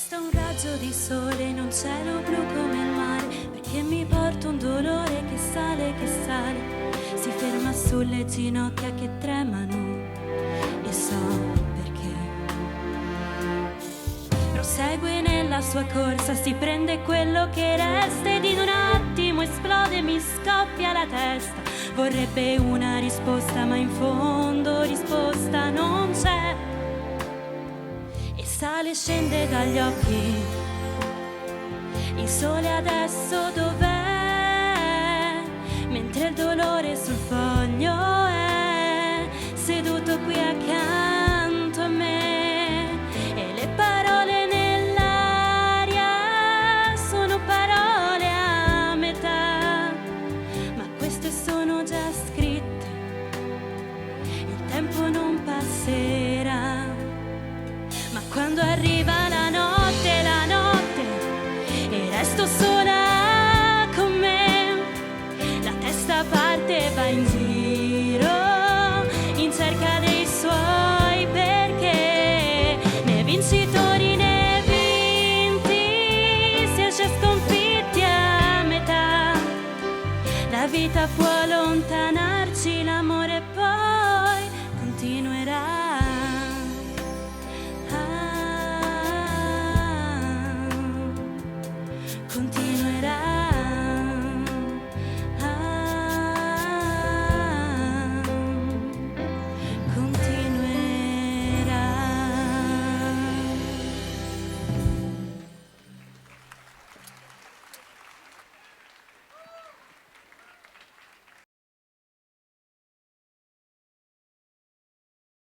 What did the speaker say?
Resta un raggio di sole in un cielo blu come il mare, perché mi porto un dolore che sale, si ferma sulle ginocchia che tremano e so perché. Prosegue nella sua corsa, si prende quello che resta ed in un attimo esplode, mi scoppia la testa. Vorrebbe una risposta, ma in fondo risposta non c'è. E sale e scende dagli occhi, il sole adesso dov'è? Mentre il dolore sul foglio è seduto qui accanto a me. E le parole nell'aria sono parole a metà, ma queste sono già scritte, il tempo non passerà. Ma quando arriva la notte, e resto sola con me, la testa parte e va in giro in cerca dei suoi perché, ne vincitori